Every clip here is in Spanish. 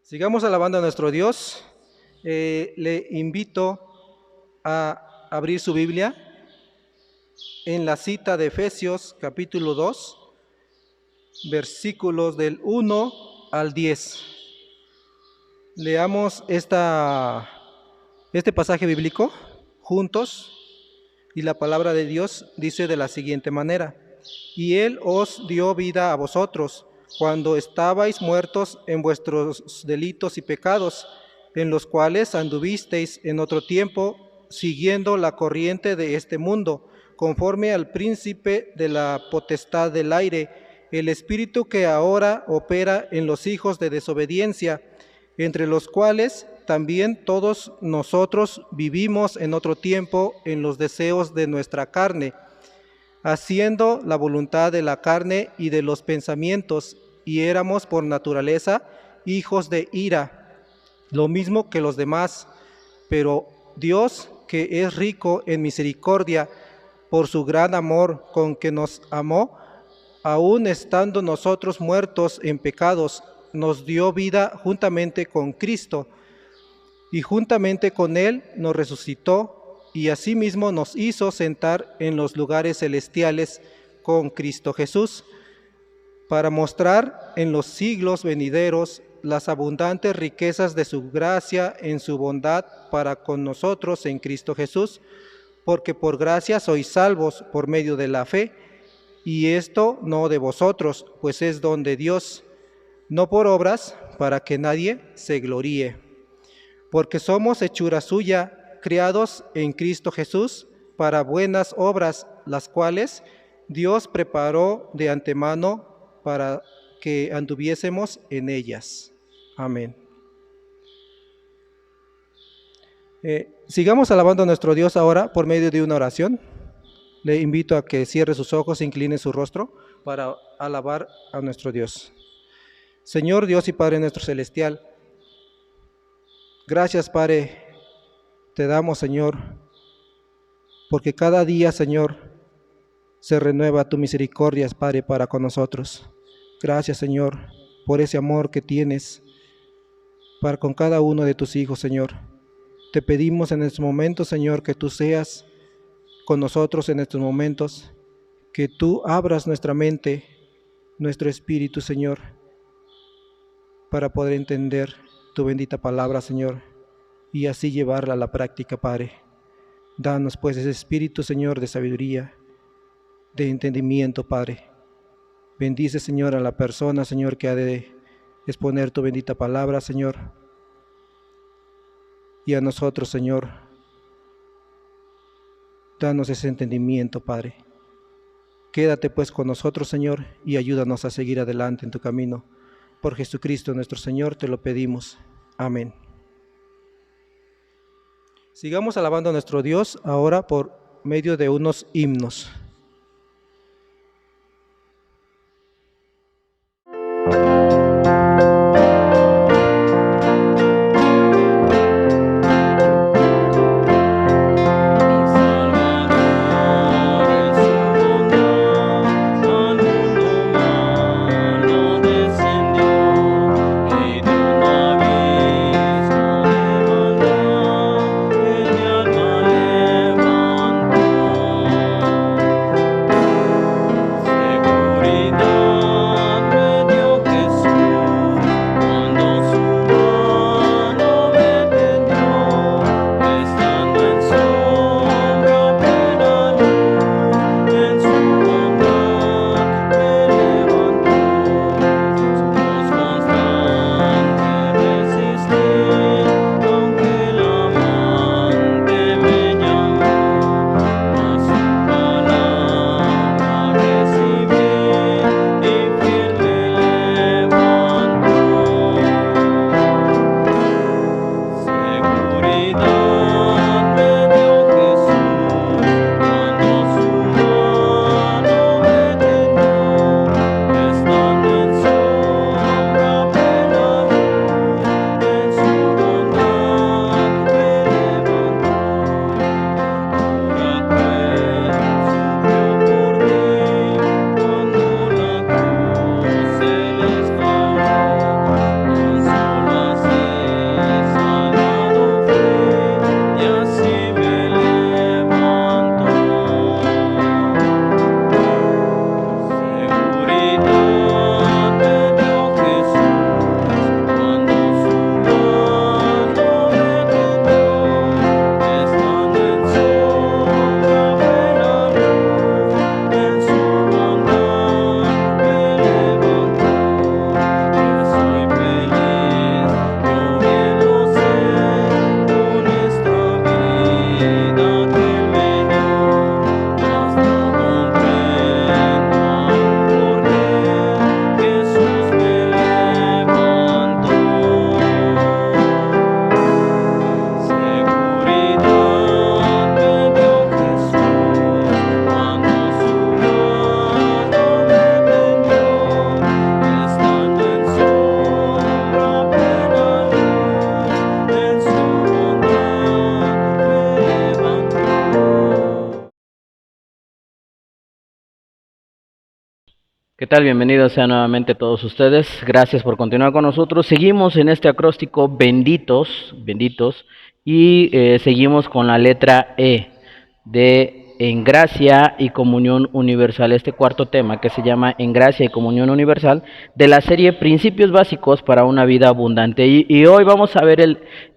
Sigamos alabando a nuestro Dios. Le invito a abrir su Biblia en la cita de Efesios capítulo 2, versículos del 1 al 10. Leamos este pasaje bíblico juntos, y la palabra de Dios dice de la siguiente manera: y Él os dio vida a vosotros, cuando estabais muertos en vuestros delitos y pecados, en los cuales anduvisteis en otro tiempo, siguiendo la corriente de este mundo, conforme al príncipe de la potestad del aire, el espíritu que ahora opera en los hijos de desobediencia, entre los cuales también todos nosotros vivimos en otro tiempo en los deseos de nuestra carne, haciendo la voluntad de la carne y de los pensamientos, y éramos por naturaleza hijos de ira, lo mismo que los demás. Pero Dios, que es rico en misericordia, por su gran amor con que nos amó, aun estando nosotros muertos en pecados, nos dio vida juntamente con Cristo, y juntamente con Él nos resucitó, y asimismo nos hizo sentar en los lugares celestiales con Cristo Jesús, para mostrar en los siglos venideros las abundantes riquezas de su gracia en su bondad para con nosotros en Cristo Jesús, porque por gracia sois salvos por medio de la fe, y esto no de vosotros, pues es don de Dios, no por obras, para que nadie se gloríe. Porque somos hechura suya, criados en Cristo Jesús, para buenas obras, las cuales Dios preparó de antemano para que anduviésemos en ellas. Amén. Sigamos alabando a nuestro Dios ahora por medio de una oración. Le invito a que cierre sus ojos e incline su rostro para alabar a nuestro Dios. Señor Dios y Padre nuestro celestial, gracias, Padre, te damos, Señor, porque cada día, Señor, se renueva tu misericordia, Padre, para con nosotros. Gracias, Señor, por ese amor que tienes para con cada uno de tus hijos, Señor. Te pedimos en estos momentos, Señor, que tú seas con nosotros en estos momentos, que tú abras nuestra mente, nuestro espíritu, Señor, para poder entender tu bendita palabra, Señor, y así llevarla a la práctica, Padre. Danos pues ese espíritu, Señor, de sabiduría, de entendimiento, Padre. Bendice, Señor, a la persona, Señor, que ha de exponer tu bendita palabra, Señor, y a nosotros, Señor, danos ese entendimiento, Padre. Quédate pues con nosotros, Señor, y ayúdanos a seguir adelante en tu camino. Por Jesucristo nuestro Señor te lo pedimos. Amén. Sigamos alabando a nuestro Dios ahora por medio de unos himnos. ¿Qué tal? Bienvenidos sean nuevamente todos ustedes. Gracias por continuar con nosotros. Seguimos en este acróstico benditos, benditos, y seguimos con la letra E de en gracia y comunión universal. Este cuarto tema que se llama en gracia y comunión universal de la serie Principios básicos para una vida abundante. Y hoy vamos a ver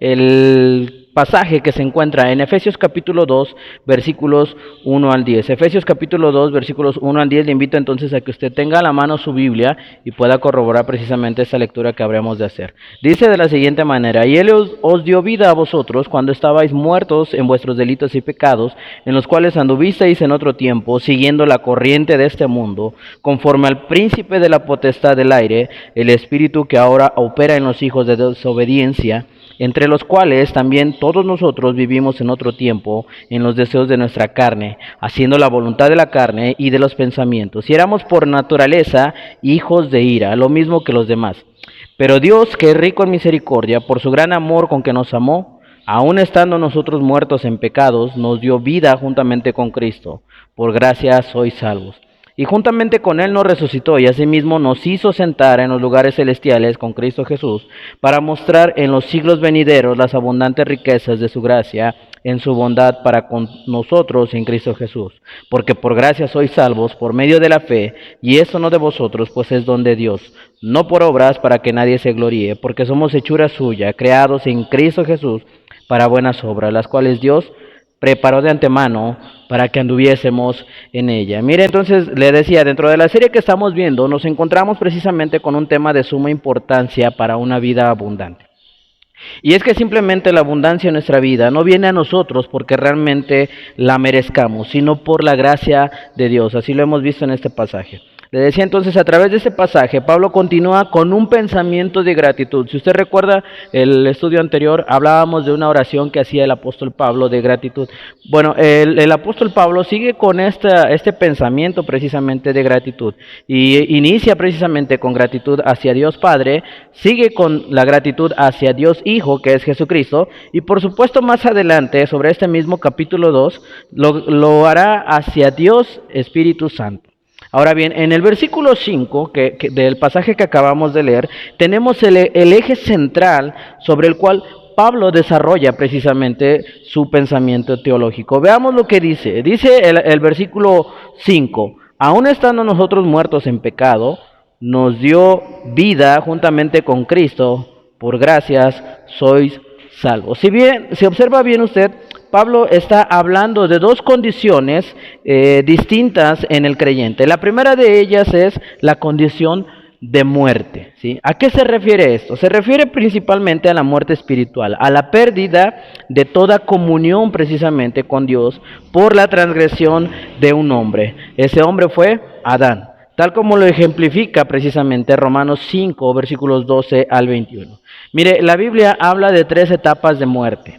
el pasaje que se encuentra en Efesios capítulo 2, versículos 1 al 10. Efesios capítulo 2, versículos 1 al 10. Le invito entonces a que usted tenga a la mano su Biblia y pueda corroborar precisamente esta lectura que habremos de hacer. Dice de la siguiente manera: y Él os dio vida a vosotros cuando estabais muertos en vuestros delitos y pecados, en los cuales anduvisteis en otro tiempo, siguiendo la corriente de este mundo, conforme al príncipe de la potestad del aire, el espíritu que ahora opera en los hijos de desobediencia, entre los cuales también todos nosotros vivimos en otro tiempo en los deseos de nuestra carne, haciendo la voluntad de la carne y de los pensamientos, y éramos por naturaleza hijos de ira, lo mismo que los demás. Pero Dios, que es rico en misericordia, por su gran amor con que nos amó, aun estando nosotros muertos en pecados, nos dio vida juntamente con Cristo. Por gracia sois salvos. Y juntamente con Él nos resucitó y asimismo nos hizo sentar en los lugares celestiales con Cristo Jesús, para mostrar en los siglos venideros las abundantes riquezas de su gracia en su bondad para con nosotros en Cristo Jesús. Porque por gracia sois salvos por medio de la fe, y esto no de vosotros, pues es don de Dios, no por obras para que nadie se gloríe, porque somos hechura suya, creados en Cristo Jesús para buenas obras, las cuales Dios preparó de antemano para que anduviésemos en ella. Mire, entonces le decía, dentro de la serie que estamos viendo, nos encontramos precisamente con un tema de suma importancia para una vida abundante. Y es que simplemente la abundancia en nuestra vida no viene a nosotros porque realmente la merezcamos, sino por la gracia de Dios. Así lo hemos visto en este pasaje. Le decía entonces, a través de este pasaje, Pablo continúa con un pensamiento de gratitud. Si usted recuerda el estudio anterior, hablábamos de una oración que hacía el apóstol Pablo de gratitud. Bueno, el apóstol Pablo sigue con este pensamiento precisamente de gratitud. Y inicia precisamente con gratitud hacia Dios Padre, sigue con la gratitud hacia Dios Hijo, que es Jesucristo, y por supuesto más adelante, sobre este mismo capítulo 2, lo hará hacia Dios Espíritu Santo. Ahora bien, en el versículo 5 del pasaje que acabamos de leer, tenemos el eje central sobre el cual Pablo desarrolla precisamente su pensamiento teológico. Veamos lo que dice. Dice el versículo 5, aun estando nosotros muertos en pecado, nos dio vida juntamente con Cristo, por gracias sois salvos. Si observa bien usted, Pablo está hablando de dos condiciones distintas en el creyente. La primera de ellas es la condición de muerte, ¿sí? ¿A qué se refiere esto? Se refiere principalmente a la muerte espiritual, a la pérdida de toda comunión precisamente con Dios por la transgresión de un hombre. Ese hombre fue Adán, tal como lo ejemplifica precisamente Romanos 5, versículos 12 al 21. Mire, la Biblia habla de tres etapas de muerte.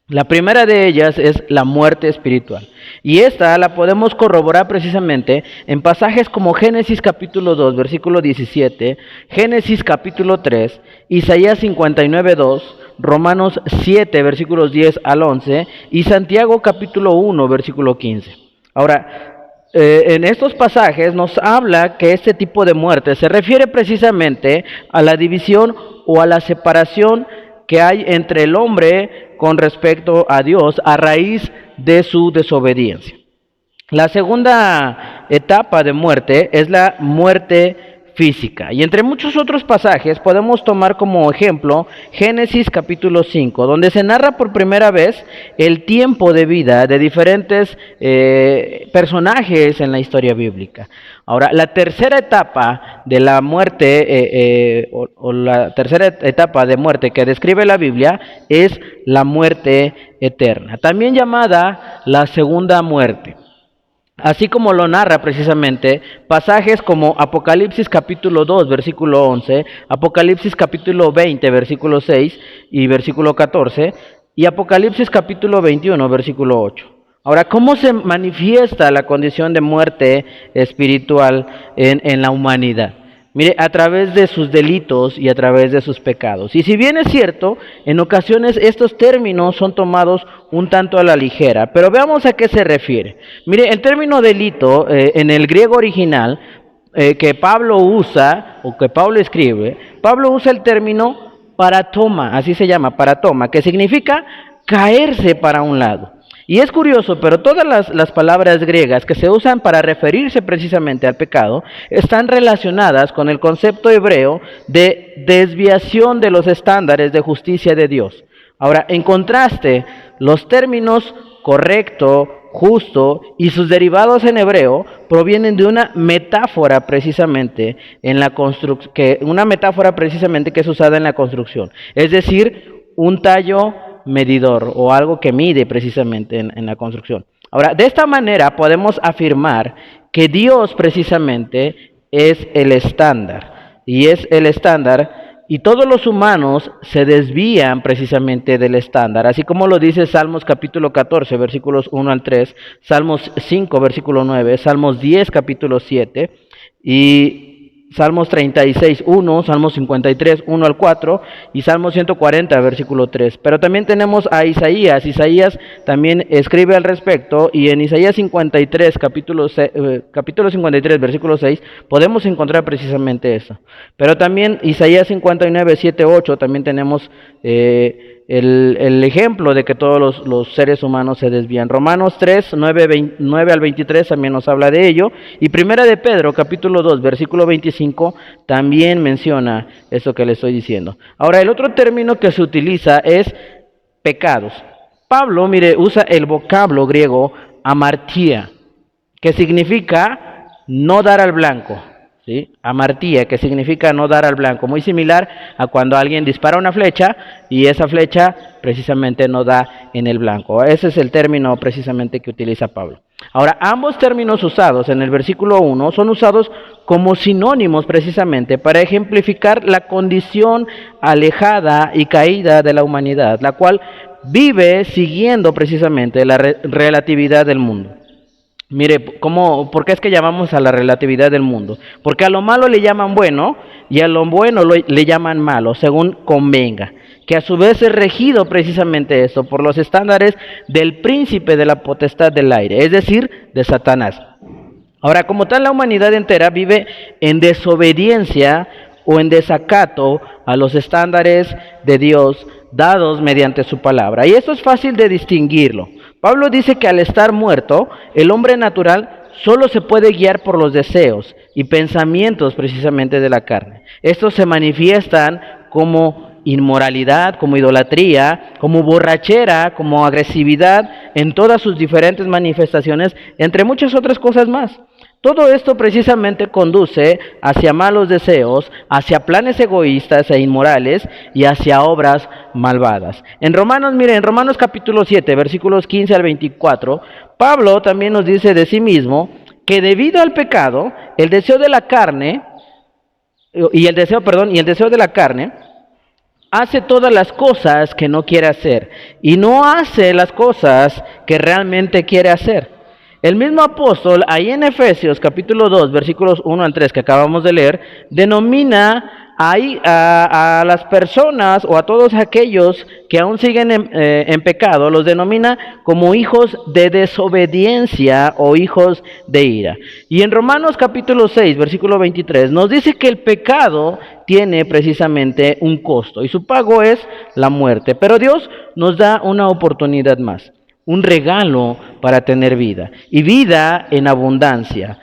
La primera de ellas es la muerte espiritual, y esta la podemos corroborar precisamente en pasajes como Génesis capítulo 2, versículo 17, Génesis capítulo 3, Isaías 59, 2, Romanos 7, versículos 10 al 11, y Santiago capítulo 1, versículo 15. Ahora, en estos pasajes nos habla que este tipo de muerte se refiere precisamente a la división o a la separación que hay entre el hombre con respecto a Dios a raíz de su desobediencia. La segunda etapa de muerte es la muerte física. Y entre muchos otros pasajes podemos tomar como ejemplo Génesis capítulo 5, donde se narra por primera vez el tiempo de vida de diferentes personajes en la historia bíblica. Ahora, la tercera etapa de la muerte, o la tercera etapa de muerte que describe la Biblia es la muerte eterna, también llamada la segunda muerte. Así como lo narra precisamente pasajes como Apocalipsis capítulo 2, versículo 11, Apocalipsis capítulo 20, versículo 6 y versículo 14, y Apocalipsis capítulo 21, versículo 8. Ahora, ¿cómo se manifiesta la condición de muerte espiritual en la humanidad? Mire, a través de sus delitos y a través de sus pecados. Y si bien es cierto, en ocasiones estos términos son tomados un tanto a la ligera, pero veamos a qué se refiere. Mire, el término delito en el griego original que Pablo usa, o que Pablo escribe, Pablo usa el término paratoma, así se llama, paratoma, que significa caerse para un lado. Y es curioso, pero todas las palabras griegas que se usan para referirse precisamente al pecado están relacionadas con el concepto hebreo de desviación de los estándares de justicia de Dios. Ahora, en contraste, los términos correcto, justo y sus derivados en hebreo provienen de una metáfora precisamente en la una metáfora precisamente que es usada en la construcción, es decir, un tallo medidor o algo que mide precisamente en la construcción. Ahora, de esta manera podemos afirmar que Dios precisamente es el estándar, y es el estándar, y todos los humanos se desvían precisamente del estándar, así como lo dice Salmos capítulo 14, versículos 1 al 3, Salmos 5, versículo 9, Salmos 10, capítulo 7, y Salmos 36, 1, Salmos 53, 1 al 4 y Salmos 140, versículo 3. Pero también tenemos a Isaías. Isaías también escribe al respecto y en Isaías 53, capítulo 53, versículo 6, podemos encontrar precisamente eso. Pero también Isaías 59, 7, 8, también tenemos el ejemplo de que todos los seres humanos se desvían. Romanos 3, 9 al 23 también nos habla de ello. Y Primera de Pedro, capítulo 2, versículo 25, también menciona eso que le estoy diciendo. Ahora, el otro término que se utiliza es pecados. Pablo, mire, usa el vocablo griego amartía, que significa no dar al blanco. ¿Sí? Amartía, que significa no dar al blanco, muy similar a cuando alguien dispara una flecha y esa flecha precisamente no da en el blanco. Ese es el término precisamente que utiliza Pablo. Ahora, ambos términos usados en el versículo 1 son usados como sinónimos precisamente para ejemplificar la condición alejada y caída de la humanidad, la cual vive siguiendo precisamente la relatividad del mundo. Mire, ¿por qué es que llamamos a la relatividad del mundo? Porque a lo malo le llaman bueno y a lo bueno le llaman malo, según convenga, que a su vez es regido precisamente eso por los estándares del príncipe de la potestad del aire, es decir, de Satanás. Ahora, como tal, la humanidad entera vive en desobediencia o en desacato a los estándares de Dios dados mediante su palabra. Y esto es fácil de distinguirlo. Pablo dice que al estar muerto, el hombre natural solo se puede guiar por los deseos y pensamientos precisamente de la carne. Estos se manifiestan como inmoralidad, como idolatría, como borrachera, como agresividad, en todas sus diferentes manifestaciones, entre muchas otras cosas más. Todo esto precisamente conduce hacia malos deseos, hacia planes egoístas e inmorales y hacia obras malvadas. En Romanos capítulo 7, versículos 15 al 24, Pablo también nos dice de sí mismo que debido al pecado, el deseo de la carne hace todas las cosas que no quiere hacer y no hace las cosas que realmente quiere hacer. El mismo apóstol, ahí en Efesios capítulo 2, versículos 1 al 3 que acabamos de leer, denomina ahí a las personas o a todos aquellos que aún siguen en pecado, los denomina como hijos de desobediencia o hijos de ira. Y en Romanos capítulo 6, versículo 23, nos dice que el pecado tiene precisamente un costo y su pago es la muerte. Pero Dios nos da una oportunidad más, un regalo para tener vida, y vida en abundancia.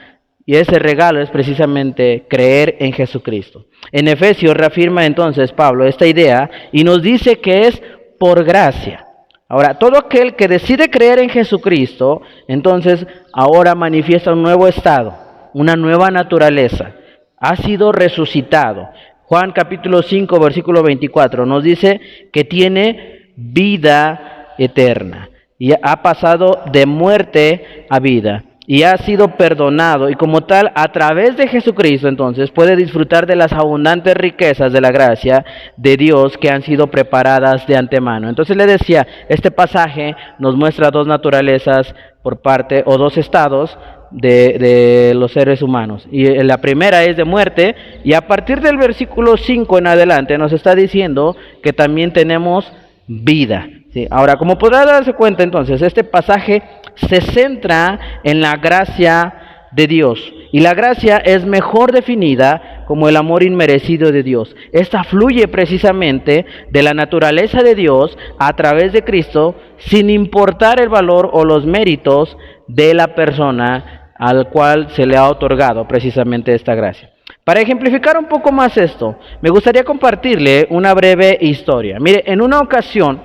Y ese regalo es precisamente creer en Jesucristo. En Efesios reafirma entonces Pablo esta idea y nos dice que es por gracia. Ahora, todo aquel que decide creer en Jesucristo, entonces ahora manifiesta un nuevo estado, una nueva naturaleza. Ha sido resucitado. Juan capítulo 5, versículo 24 nos dice que tiene vida eterna. Y ha pasado de muerte a vida y ha sido perdonado, y como tal, a través de Jesucristo, entonces, puede disfrutar de las abundantes riquezas de la gracia de Dios que han sido preparadas de antemano. Entonces le decía, este pasaje nos muestra dos naturalezas por parte, o dos estados de los seres humanos. Y la primera es de muerte, y a partir del versículo 5 en adelante nos está diciendo que también tenemos vida. Sí, ahora, como podrá darse cuenta entonces, este pasaje se centra en la gracia de Dios. Y la gracia es mejor definida como el amor inmerecido de Dios. Esta fluye precisamente de la naturaleza de Dios a través de Cristo, sin importar el valor o los méritos de la persona al cual se le ha otorgado precisamente esta gracia. Para ejemplificar un poco más esto, me gustaría compartirle una breve historia. Mire, en una ocasión,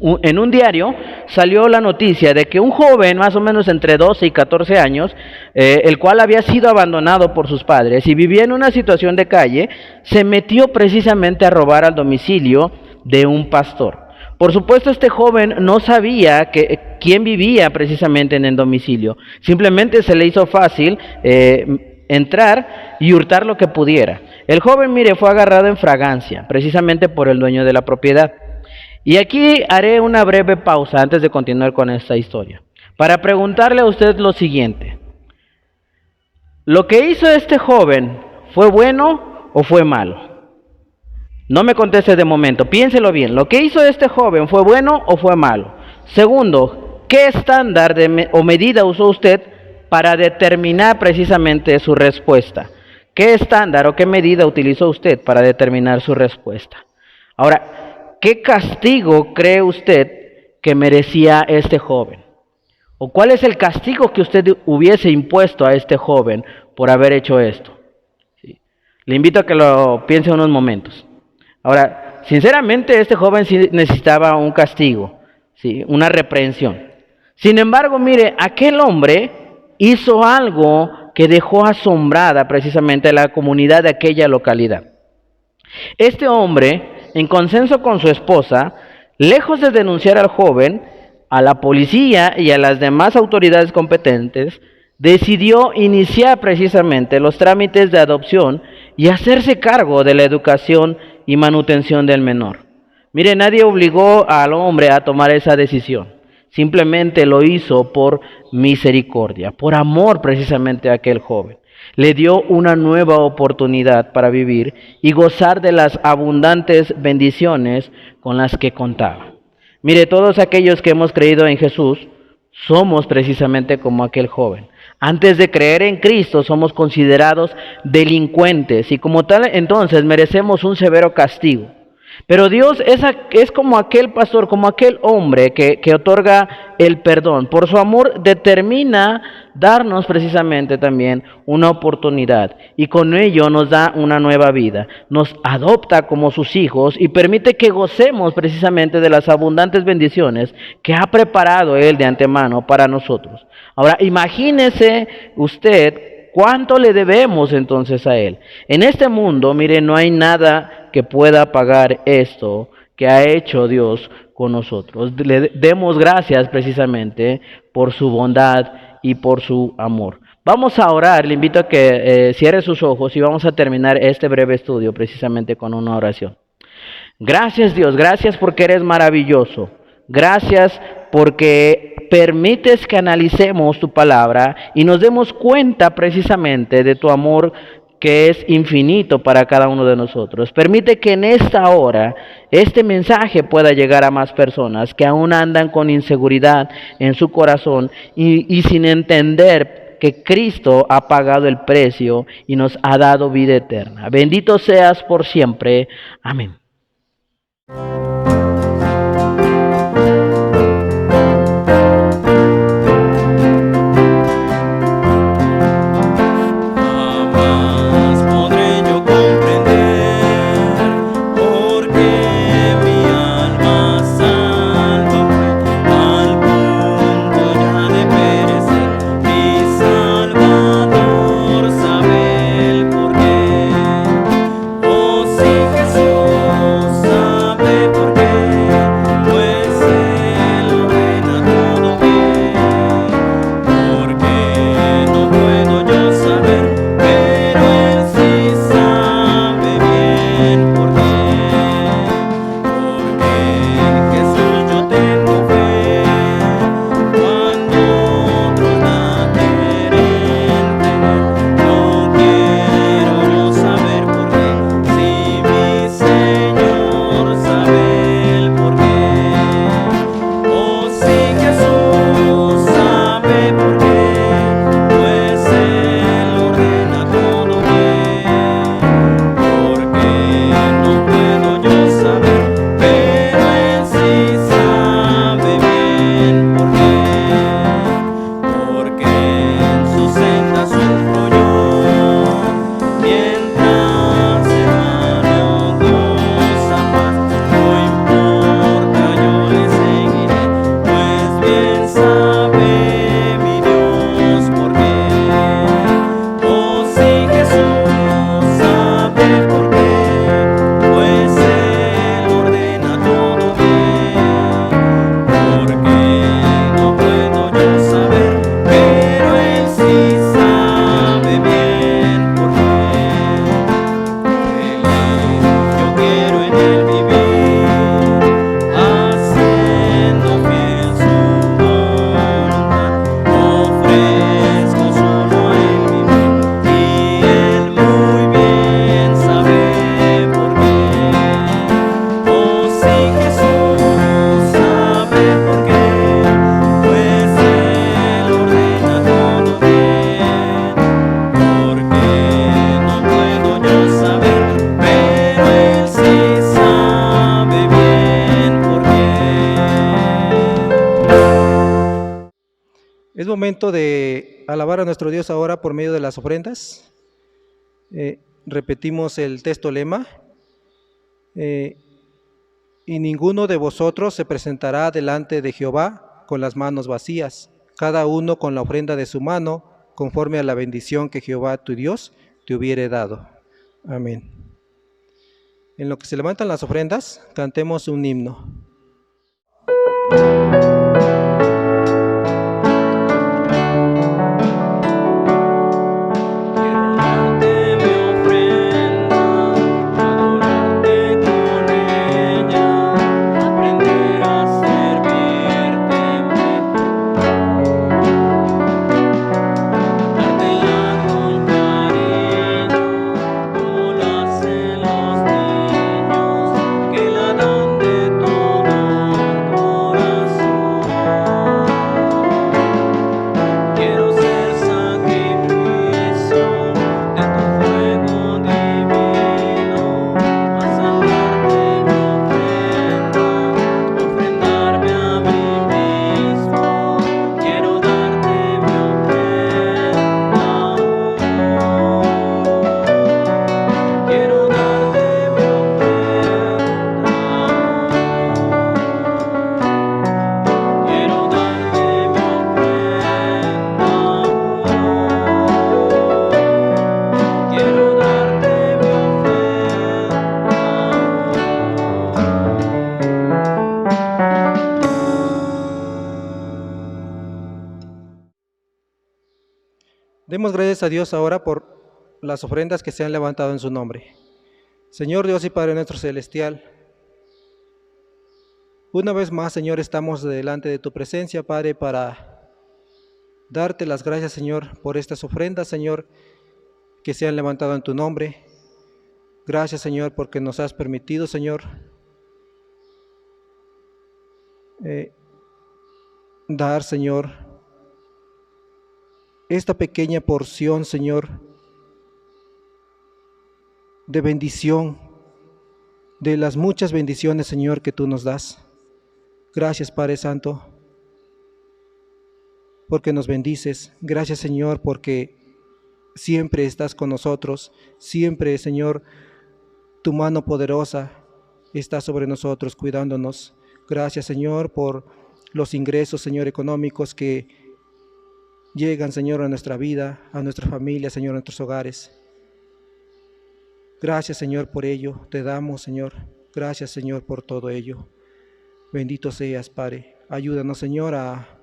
en un diario salió la noticia de que un joven más o menos entre 12 y 14 años, el cual había sido abandonado por sus padres y vivía en una situación de calle, se metió precisamente a robar al domicilio de un pastor. Por supuesto, este joven no sabía quién vivía precisamente en el domicilio. Simplemente se le hizo fácil entrar y hurtar lo que pudiera. El joven, mire, fue agarrado en fragancia, precisamente por el dueño de la propiedad. Y aquí haré una breve pausa antes de continuar con esta historia, para preguntarle a usted lo siguiente. ¿Lo que hizo este joven fue bueno o fue malo? No me conteste de momento, piénselo bien. ¿Lo que hizo este joven fue bueno o fue malo? Segundo, ¿qué estándar o medida usó usted para determinar precisamente su respuesta? ¿Qué estándar o qué medida utilizó usted para determinar su respuesta? Ahora, ¿qué castigo cree usted que merecía este joven? ¿O cuál es el castigo que usted hubiese impuesto a este joven por haber hecho esto? ¿Sí? Le invito a que lo piense unos momentos. Ahora, sinceramente, este joven sí necesitaba un castigo, ¿sí? Una reprensión. Sin embargo, mire, aquel hombre hizo algo que dejó asombrada precisamente a la comunidad de aquella localidad. Este hombre, en consenso con su esposa, lejos de denunciar al joven, a la policía y a las demás autoridades competentes, decidió iniciar precisamente los trámites de adopción y hacerse cargo de la educación y manutención del menor. Mire, nadie obligó al hombre a tomar esa decisión. Simplemente lo hizo por misericordia, por amor precisamente a aquel joven. Le dio una nueva oportunidad para vivir y gozar de las abundantes bendiciones con las que contaba. Mire, todos aquellos que hemos creído en Jesús somos precisamente como aquel joven. Antes de creer en Cristo somos considerados delincuentes y como tal entonces merecemos un severo castigo. Pero Dios es como aquel pastor, como aquel hombre que otorga el perdón. Por su amor determina darnos precisamente también una oportunidad y con ello nos da una nueva vida. Nos adopta como sus hijos y permite que gocemos precisamente de las abundantes bendiciones que ha preparado Él de antemano para nosotros. Ahora, imagínese usted cuánto le debemos entonces a Él. En este mundo, mire, no hay nada que pueda pagar esto que ha hecho Dios con nosotros. Le demos gracias precisamente por su bondad y por su amor. Vamos a orar, le invito a que cierre sus ojos y vamos a terminar este breve estudio precisamente con una oración. Gracias Dios, gracias porque eres maravilloso. Gracias porque permites que analicemos tu palabra y nos demos cuenta precisamente de tu amor que es infinito para cada uno de nosotros. Permite que en esta hora este mensaje pueda llegar a más personas que aún andan con inseguridad en su corazón y sin entender que Cristo ha pagado el precio y nos ha dado vida eterna. Bendito seas por siempre. Amén. Jesús sabe por momento de alabar a nuestro Dios ahora por medio de las ofrendas. Repetimos el texto lema. Y ninguno de vosotros se presentará delante de Jehová con las manos vacías, cada uno con la ofrenda de su mano, conforme a la bendición que Jehová tu Dios te hubiere dado. Amén. En lo que se levantan las ofrendas, cantemos un himno. Demos gracias a Dios ahora por las ofrendas que se han levantado en su nombre. Señor Dios y Padre nuestro celestial, una vez más, Señor, estamos delante de tu presencia, Padre, para darte las gracias, Señor, por estas ofrendas, Señor, que se han levantado en tu nombre. Gracias, Señor, porque nos has permitido, Señor, dar, Señor, esta pequeña porción, Señor, de bendición, de las muchas bendiciones, Señor, que tú nos das. Gracias, Padre Santo, porque nos bendices. Gracias, Señor, porque siempre estás con nosotros. Siempre, Señor, tu mano poderosa está sobre nosotros, cuidándonos. Gracias, Señor, por los ingresos, Señor, económicos que llegan, Señor, a nuestra vida, a nuestra familia, Señor, a nuestros hogares. Gracias, Señor, por ello. Te damos, Señor. Gracias, Señor, por todo ello. Bendito seas, Padre. Ayúdanos, Señor, a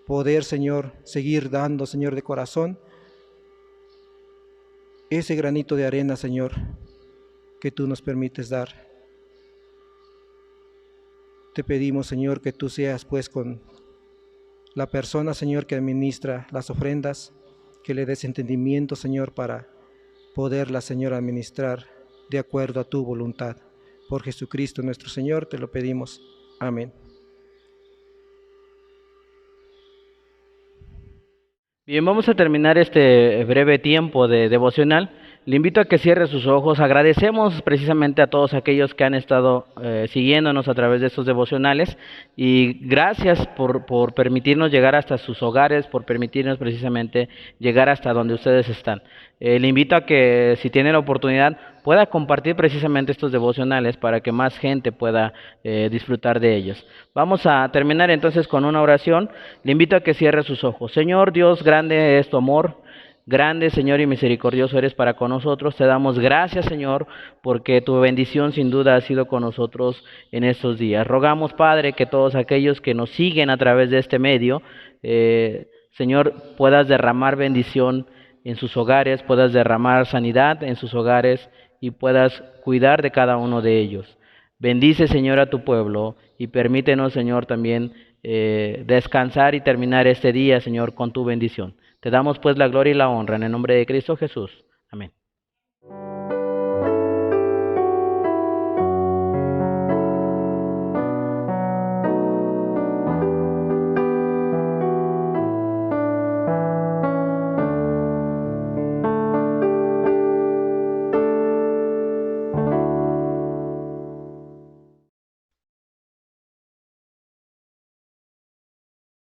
poder, Señor, seguir dando, Señor, de corazón, ese granito de arena, Señor, que tú nos permites dar. Te pedimos, Señor, que tú seas, pues, con la persona, Señor, que administra las ofrendas, que le des entendimiento, Señor, para poderlas, Señor, administrar de acuerdo a tu voluntad. Por Jesucristo nuestro Señor te lo pedimos. Amén. Bien, vamos a terminar este breve tiempo de devocional. Le invito a que cierre sus ojos. Agradecemos precisamente a todos aquellos que han estado siguiéndonos a través de estos devocionales y gracias por permitirnos llegar hasta sus hogares, por permitirnos precisamente llegar hasta donde ustedes están. Le invito a que, si tiene la oportunidad, pueda compartir precisamente estos devocionales para que más gente pueda disfrutar de ellos. Vamos a terminar entonces con una oración. Le invito a que cierre sus ojos. Señor Dios, grande es tu amor. Grande, Señor, y misericordioso eres para con nosotros. Te damos gracias, Señor, porque tu bendición sin duda ha sido con nosotros en estos días. Rogamos, Padre, que todos aquellos que nos siguen a través de este medio, Señor, puedas derramar bendición en sus hogares, puedas derramar sanidad en sus hogares y puedas cuidar de cada uno de ellos. Bendice, Señor, a tu pueblo y permítenos, Señor, también descansar y terminar este día, Señor, con tu bendición. Te damos pues la gloria y la honra en el nombre de Cristo Jesús. Amén.